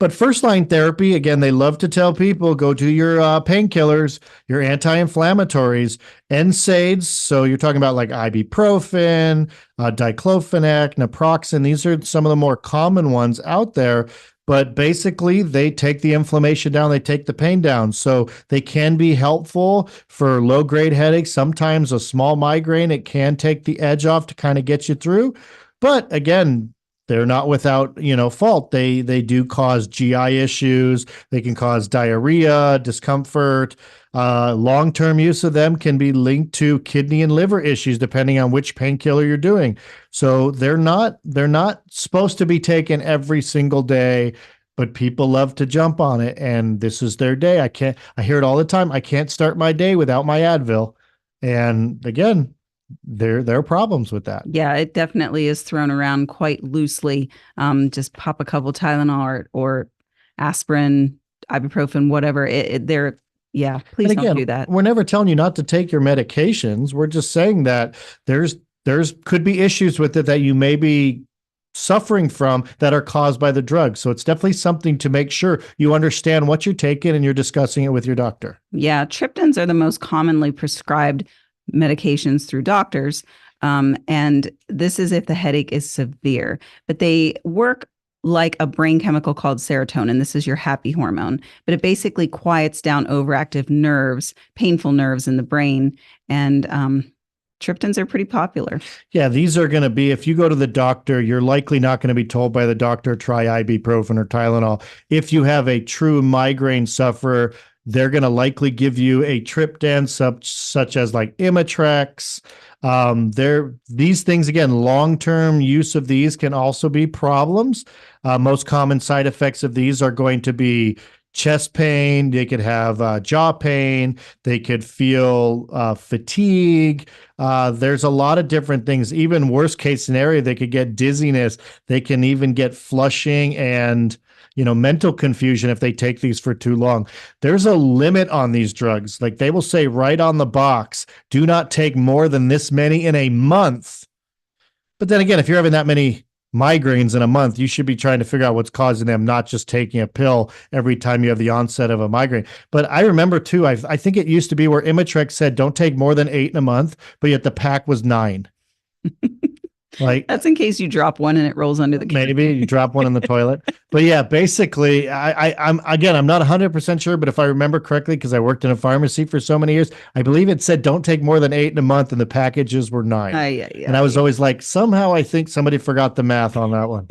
Speaker 2: But first line therapy, again, they love to tell people go to your painkillers, your anti-inflammatories, NSAIDs. So you're talking about like ibuprofen, diclofenac, naproxen. These are some of the more common ones out there. But basically, they take the inflammation down, they take the pain down. So they can be helpful for low-grade headaches. Sometimes a small migraine, it can take the edge off to kind of get you through. But again, they're not without, fault. They do cause GI issues. They can cause diarrhea, discomfort. Long-term use of them can be linked to kidney and liver issues, depending on which painkiller you're doing. So they're not supposed to be taken every single day, but people love to jump on it, and this is their day. I hear it all the time. I can't start my day without my Advil. And again, there are problems with that.
Speaker 3: Yeah, it definitely is thrown around quite loosely. Just pop a couple Tylenol or aspirin, ibuprofen, whatever. Please don't do that.
Speaker 2: We're never telling you not to take your medications. We're just saying that there's could be issues with it that you may be suffering from that are caused by the drug. So it's definitely something to make sure you understand what you're taking and you're discussing it with your doctor.
Speaker 3: Yeah, triptans are the most commonly prescribed medications through doctors. And this is if the headache is severe, but they work like a brain chemical called serotonin. This is your happy hormone, but it basically quiets down overactive nerves, painful nerves in the brain. And triptans are pretty popular.
Speaker 2: Yeah, these are going to be, if you go to the doctor, you're likely not going to be told by the doctor, try ibuprofen or Tylenol. If you have a true migraine sufferer, they're going to likely give you a triptan such as like Imitrex. These things, again, long-term use of these can also be problems. Most common side effects of these are going to be chest pain. They could have jaw pain. They could feel fatigue. There's a lot of different things. Even worst case scenario, they could get dizziness. They can even get flushing and mental confusion if they take these for too long. There's a limit on these drugs. Like they will say right on the box, do not take more than this many in a month. But then again, if you're having that many migraines in a month, you should be trying to figure out what's causing them, not just taking a pill every time you have the onset of a migraine. But I remember too, I think it used to be where Imitrex said, don't take more than 8 in a month, but yet the pack was 9. Like
Speaker 3: that's in case you drop one and it rolls under the couch.
Speaker 2: Maybe you drop one in the toilet. But yeah, basically, I'm not 100% sure, but if I remember correctly, because I worked in a pharmacy for so many years, I believe it said don't take more than 8 in a month, and the packages were 9. And I was always like, somehow I think somebody forgot the math on that one.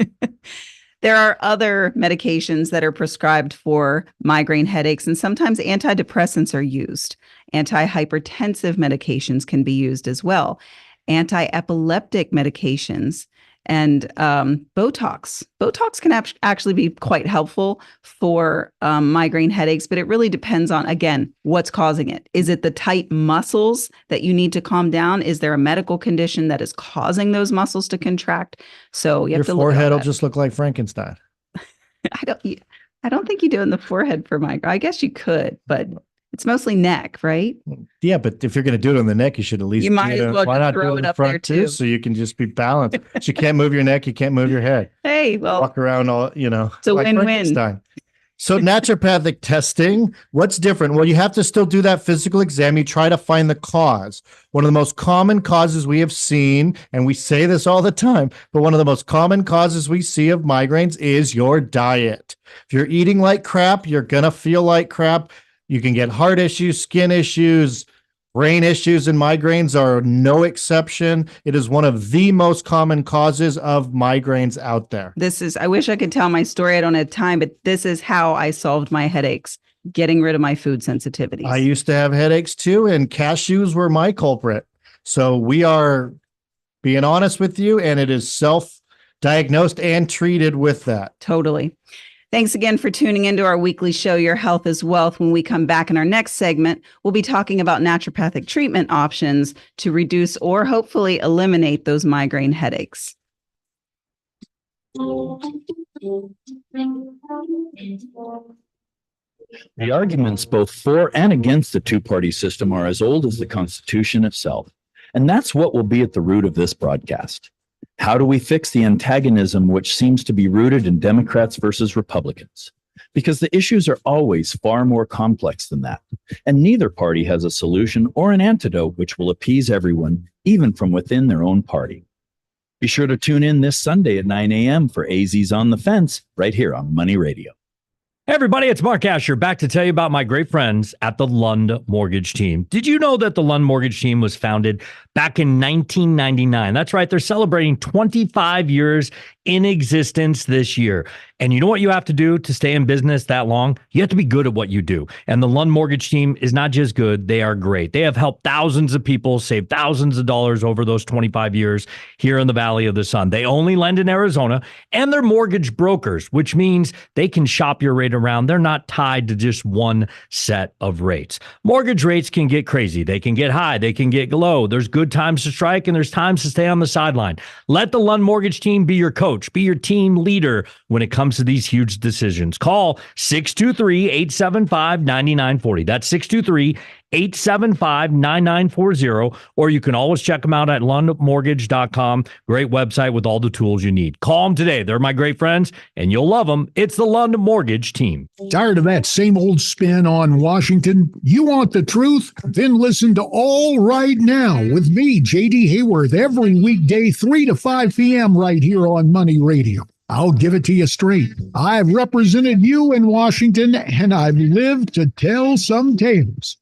Speaker 3: There are other medications that are prescribed for migraine headaches, and sometimes antidepressants are used. Antihypertensive medications can be used as well. Anti-epileptic medications and Botox. Botox can actually be quite helpful for migraine headaches, but it really depends on, again, what's causing it. Is it the tight muscles that you need to calm down? Is there a medical condition that is causing those muscles to contract? So you have to look at
Speaker 2: your forehead will
Speaker 3: that.
Speaker 2: just look like Frankenstein.
Speaker 3: I don't think you do in the forehead for migraine. I guess you could, but it's mostly neck, right?
Speaker 2: Yeah, but if you're going to do it on the neck, you should at least
Speaker 3: you might as well
Speaker 2: why not
Speaker 3: throw
Speaker 2: do
Speaker 3: it
Speaker 2: in
Speaker 3: up
Speaker 2: front
Speaker 3: there too,
Speaker 2: so you can just be balanced. You can't move your neck, you can't move your head.
Speaker 3: Hey, well,
Speaker 2: walk around all
Speaker 3: it's a
Speaker 2: like
Speaker 3: win-win.
Speaker 2: Frankenstein. So naturopathic testing, what's different? Well, you have to still do that physical exam. You try to find the cause. One of the most common causes we have seen, and we say this all the time, but one of the most common causes we see of migraines is your diet. If you're eating like crap, you're going to feel like crap. You can get heart issues, skin issues, brain issues, and migraines are no exception. It is one of the most common causes of migraines out there.
Speaker 3: I wish I could tell my story. I don't have time, but this is how I solved my headaches, getting rid of my food sensitivities.
Speaker 2: I used to have headaches too, and cashews were my culprit. So we are being honest with you, and it is self-diagnosed and treated with that.
Speaker 3: Totally. Thanks again for tuning into our weekly show, Your Health is Wealth. When we come back in our next segment, we'll be talking about naturopathic treatment options to reduce or hopefully eliminate those migraine headaches.
Speaker 17: The arguments both for and against the two-party system are as old as the Constitution itself. And that's what will be at the root of this broadcast. How do we fix the antagonism which seems to be rooted in Democrats versus Republicans? Because the issues are always far more complex than that. And neither party has a solution or an antidote which will appease everyone, even from within their own party. Be sure to tune in this Sunday at 9 a.m. for AZ's On the Fence, right here on Money Radio.
Speaker 18: Hey everybody, it's Mark Asher back to tell you about my great friends at the Lund Mortgage Team. Did you know that the Lund Mortgage Team was founded back in 1999? That's right, they're celebrating 25 years in existence this year. And you know what you have to do to stay in business that long? You have to be good at what you do. And the Lund Mortgage Team is not just good, they are great. They have helped thousands of people save thousands of dollars over those 25 years here in the Valley of the Sun. They only lend in Arizona, and they're mortgage brokers, which means they can shop your rate around. They're not tied to just one set of rates. Mortgage rates can get crazy. They can get high. They can get low. There's good times to strike, and there's times to stay on the sideline. Let the Lund Mortgage Team be your coach, be your team leader when it comes to these huge decisions. Call 623-875-9940. That's 623-875-9940, or you can always check them out at lundmortgage.com. Great website with all the tools you need. Call them today. They're my great friends, and you'll love them. It's the Lund Mortgage Team.
Speaker 6: Tired of that same old spin on Washington? You want the truth? Then listen to All Right Now with me, J.D. Hayworth, every weekday 3 to 5 p.m. right here on Money Radio. I'll give it to you straight. I've represented you in Washington, and I've lived to tell some tales.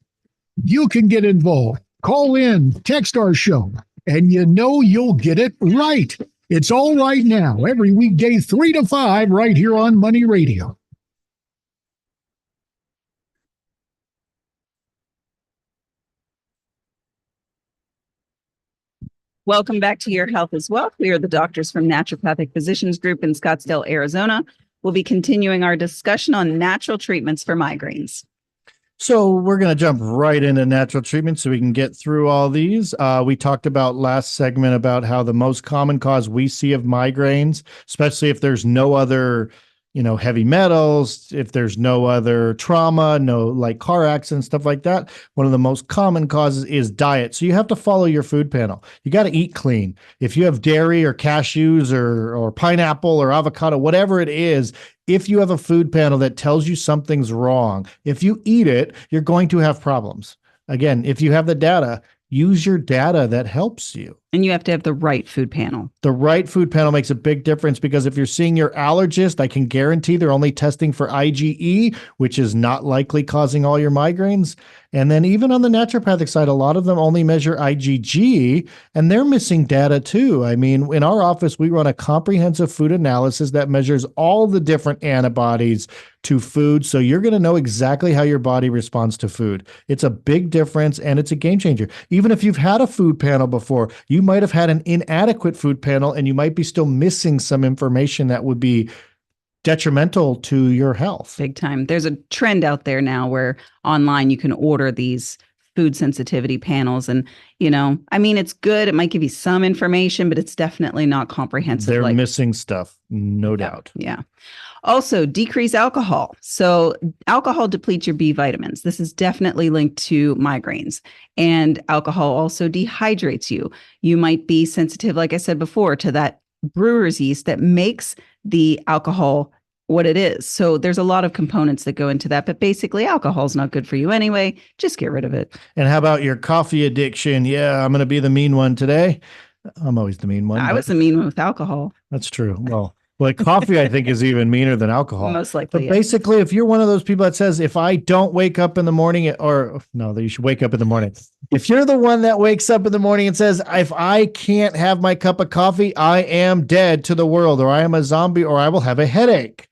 Speaker 6: You can get involved. Call in, text our show, and you know you'll get it right. It's All Right Now, every weekday 3 to 5 right here on Money Radio.
Speaker 3: Welcome back to Your Health is Wealth. We are the doctors from Naturopathic Physicians Group in Scottsdale, Arizona. We'll be continuing our discussion on natural treatments for migraines.
Speaker 2: So we're going to jump right into natural treatment so we can get through all these. We talked about last segment about how the most common cause we see of migraines, especially if there's no other, heavy metals, if there's no other trauma, no like car accidents, stuff like that. One of the most common causes is diet. So you have to follow your food panel. You got to eat clean. If you have dairy or cashews or pineapple or avocado, whatever it is, if you have a food panel that tells you something's wrong, if you eat it, you're going to have problems. Again, if you have the data, use your data that helps you.
Speaker 3: And you have to have the right food panel.
Speaker 2: The right food panel makes a big difference because if you're seeing your allergist, I can guarantee they're only testing for IgE, which is not likely causing all your migraines. And then even on the naturopathic side, a lot of them only measure IgG, and they're missing data too. I mean, in our office, we run a comprehensive food analysis that measures all the different antibodies to food. So you're going to know exactly how your body responds to food. It's a big difference, and it's a game changer. Even if you've had a food panel before, you might have had an inadequate food panel, and you might be still missing some information that would be detrimental to your health.
Speaker 3: Big time. There's a trend out there now where online you can order these food sensitivity panels. And, it's good. It might give you some information, but it's definitely not comprehensive.
Speaker 2: They're missing stuff, no doubt.
Speaker 3: Yeah. Also, decrease alcohol. So alcohol depletes your B vitamins. This is definitely linked to migraines. And alcohol also dehydrates you. You might be sensitive, like I said before, to that brewer's yeast that makes the alcohol what it is. So there's a lot of components that go into that, but basically alcohol is not good for you anyway. Just get rid of it.
Speaker 2: And how about your coffee addiction? Yeah, I'm going to be the mean one today. I'm always the mean one.
Speaker 3: I was the mean one with alcohol.
Speaker 2: That's true. Well, coffee, I think, is even meaner than alcohol.
Speaker 3: Most likely.
Speaker 2: But basically, if you're one of those people that says, if I don't wake up in the morning, or no, that you should wake up in the morning. If you're the one that wakes up in the morning and says, if I can't have my cup of coffee, I am dead to the world, or I am a zombie, or I will have a headache.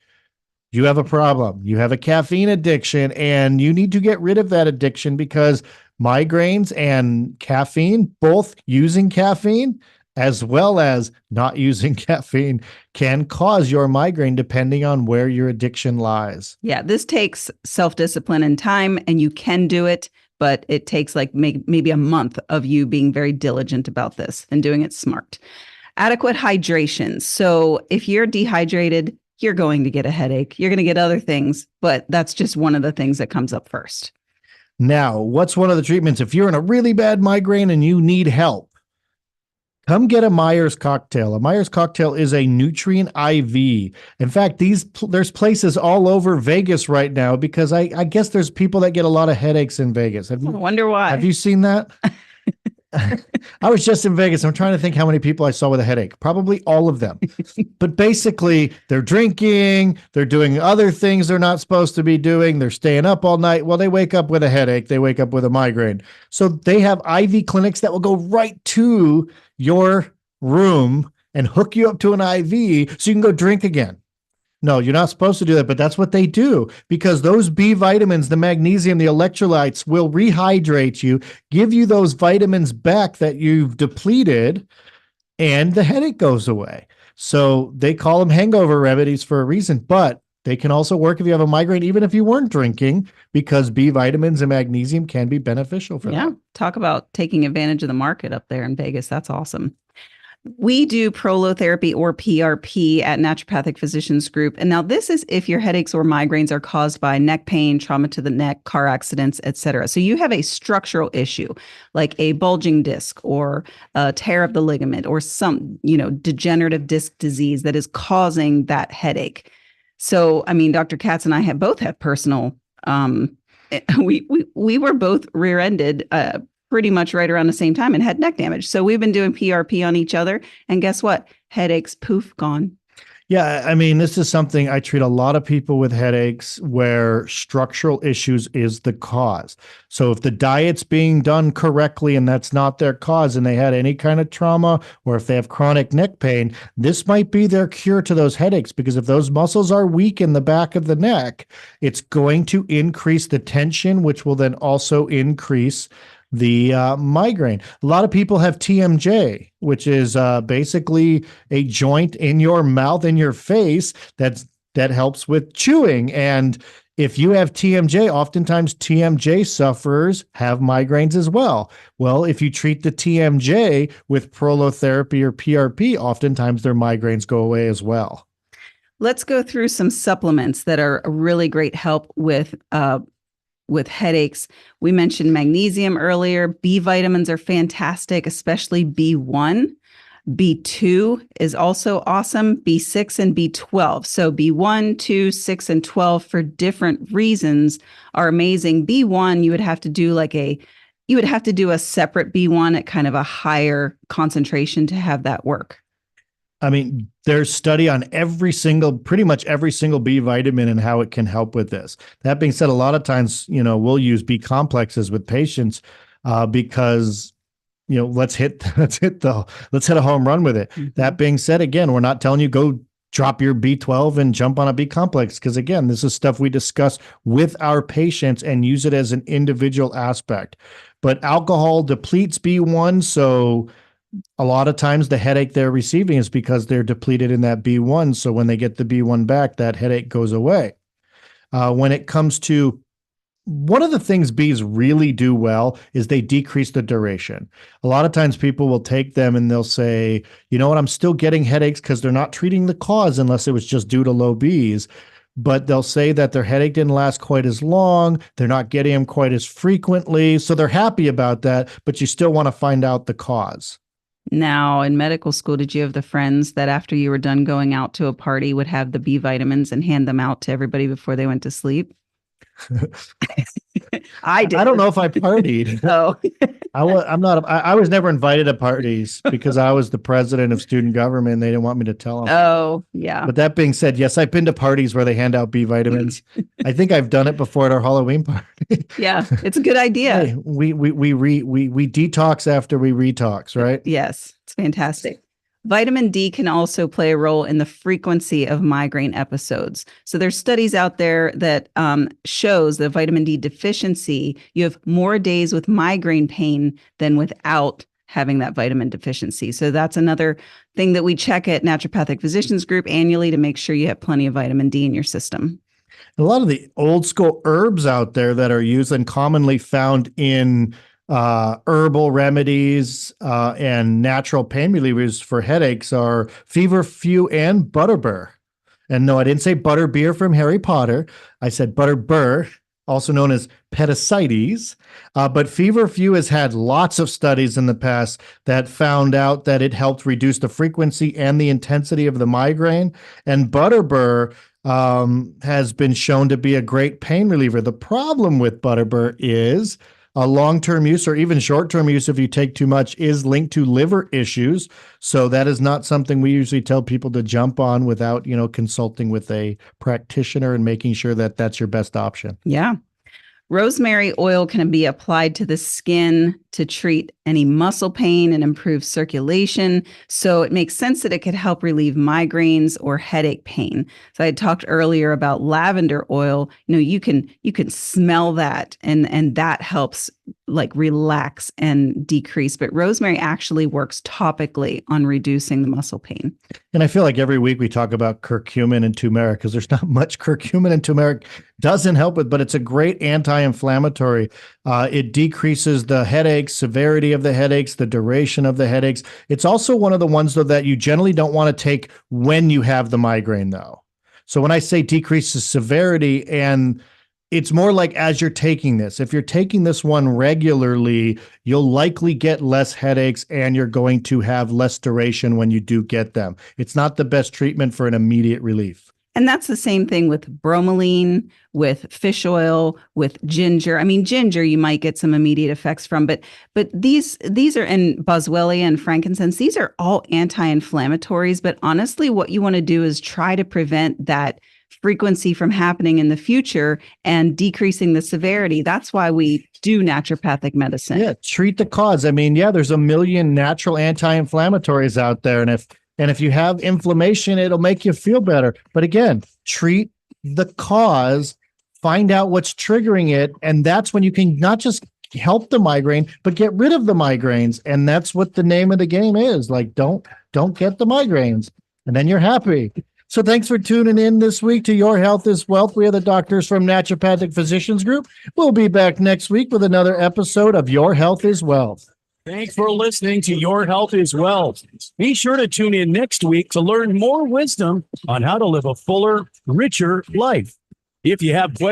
Speaker 2: You have a problem. You have a caffeine addiction, and you need to get rid of that addiction because migraines and caffeine, both using caffeine, as well as not using caffeine can cause your migraine depending on where your addiction lies.
Speaker 3: Yeah, this takes self-discipline and time, and you can do it, but it takes like maybe a month of you being very diligent about this and doing it smart. Adequate hydration. So if you're dehydrated, you're going to get a headache. You're going to get other things, but that's just one of the things that comes up first.
Speaker 2: Now, what's one of the treatments? If you're in a really bad migraine and you need help, come get a Myers cocktail. A Myers cocktail is a nutrient IV. In fact, there's places all over Vegas right now because I guess there's people that get a lot of headaches in Vegas.
Speaker 3: I wonder why.
Speaker 2: Have you seen that? I was just in Vegas. I'm trying to think how many people I saw with a headache. Probably all of them. But basically, they're drinking, they're doing other things they're not supposed to be doing, they're staying up all night. Well, they wake up with a headache, they wake up with a migraine. So they have IV clinics that will go right to your room and hook you up to an IV so you can go drink again. No, you're not supposed to do that, but that's what they do because those B vitamins, the magnesium, the electrolytes will rehydrate you, give you those vitamins back that you've depleted, and the headache goes away. So they call them hangover remedies for a reason, but they can also work if you have a migraine, even if you weren't drinking, because B vitamins and magnesium can be beneficial for that.
Speaker 3: Yeah, talk about taking advantage of the market up there in Vegas. That's awesome. We do prolotherapy or PRP at Naturopathic Physicians Group. And now this is if your headaches or migraines are caused by neck pain, trauma to the neck, car accidents, etc. So you have a structural issue like a bulging disc or a tear of the ligament or some, degenerative disc disease that is causing that headache. So, I mean, Dr. Katz and I both have personal, we were both rear-ended pretty much right around the same time and had neck damage. So we've been doing PRP on each other. And guess what? Headaches, poof, gone.
Speaker 2: Yeah, I mean, this is something I treat a lot of people with headaches where structural issues is the cause. So if the diet's being done correctly and that's not their cause and they had any kind of trauma or if they have chronic neck pain, this might be their cure to those headaches because if those muscles are weak in the back of the neck, it's going to increase the tension, which will then also increase the migraine. A lot of people have TMJ, which is basically a joint in your mouth, in your face, that helps with chewing. And if you have TMJ, oftentimes TMJ sufferers have migraines as well. Well, if you treat the TMJ with prolotherapy or PRP, oftentimes their migraines go away as well.
Speaker 3: Let's go through some supplements that are a really great help with headaches. We mentioned magnesium earlier. B vitamins are fantastic, especially B1. B2 is also awesome. B6 and B12. So B1, 2, 6, and 12 for different reasons are amazing. B1, you would have to do a separate B1 at kind of a higher concentration to have that work.
Speaker 2: I mean, there's study on pretty much every single B vitamin and how it can help with this. That being said, a lot of times, we'll use B complexes with patients because, let's hit a home run with it. Mm-hmm. That being said, again, we're not telling you go drop your B12 and jump on a B complex because again, this is stuff we discuss with our patients and use it as an individual aspect. But alcohol depletes B1, so a lot of times the headache they're receiving is because they're depleted in that B1. So when they get the B1 back, that headache goes away. When it comes to one of the things Bs really do well is they decrease the duration. A lot of times people will take them and they'll say, you know what, I'm still getting headaches because they're not treating the cause unless it was just due to low Bs. But they'll say that their headache didn't last quite as long. They're not getting them quite as frequently. So they're happy about that, but you still want to find out the cause.
Speaker 3: Now, in medical school, did you have the friends that after you were done going out to a party would have the B vitamins and hand them out to everybody before they went to sleep? I did.
Speaker 2: I don't know if I partied.
Speaker 3: Oh,
Speaker 2: I was never invited to parties because I was the president of student government. They didn't want me to tell them.
Speaker 3: Oh, yeah.
Speaker 2: But that being said, yes, I've been to parties where they hand out B vitamins. I think I've done it before at our Halloween party.
Speaker 3: Yeah, it's a good idea.
Speaker 2: Hey, we detox after we retox, right?
Speaker 3: Yes, it's fantastic. Vitamin D can also play a role in the frequency of migraine episodes. So there's studies out there that shows that vitamin D deficiency, you have more days with migraine pain than without having that vitamin deficiency. So that's another thing that we check at Naturopathic Physicians Group annually to make sure you have plenty of vitamin D in your system.
Speaker 2: A lot of the old school herbs out there that are used and commonly found in herbal remedies and natural pain relievers for headaches are feverfew and butterbur. And no, I didn't say butterbeer from Harry Potter. I said butterbur, also known as pedicides. But feverfew has had lots of studies in the past that found out that it helped reduce the frequency and the intensity of the migraine. And butterbur has been shown to be a great pain reliever. The problem with butterbur is long-term use or even short-term use, if you take too much, is linked to liver issues. So that is not something we usually tell people to jump on without, consulting with a practitioner and making sure that that's your best option.
Speaker 3: Yeah. Rosemary oil can be applied to the skin to treat any muscle pain and improve circulation. So it makes sense that it could help relieve migraines or headache pain. So I had talked earlier about lavender oil. You can smell that and that helps like relax and decrease. But rosemary actually works topically on reducing the muscle pain.
Speaker 2: And I feel like every week we talk about curcumin and turmeric because there's not much curcumin and turmeric doesn't help with, but it's a great anti-inflammatory. It decreases the headaches, severity of the headaches, the duration of the headaches. It's also one of the ones, though, that you generally don't want to take when you have the migraine, though. So when I say decreases severity, and it's more like as you're taking this, if you're taking this one regularly, you'll likely get less headaches and you're going to have less duration when you do get them. It's not the best treatment for an immediate relief.
Speaker 3: And that's the same thing with bromelain, with fish oil, with ginger. I mean, ginger you might get some immediate effects from, but these are, and boswellia and frankincense, these are all anti-inflammatories. But honestly, what you want to do is try to prevent that frequency from happening in the future and decreasing the severity. That's why we do naturopathic medicine.
Speaker 2: Yeah, treat the cause. I mean, there's a million natural anti-inflammatories out there. And if you have inflammation, it'll make you feel better. But again, treat the cause, find out what's triggering it. And that's when you can not just help the migraine, but get rid of the migraines. And that's what the name of the game is. Like, don't get the migraines. And then you're happy. So thanks for tuning in this week to Your Health is Wealth. We are the doctors from Naturopathic Physicians Group. We'll be back next week with another episode of Your Health is Wealth.
Speaker 1: Thanks for listening to Your Health is Wealth. Be sure to tune in next week to learn more wisdom on how to live a fuller, richer life. If you have questions,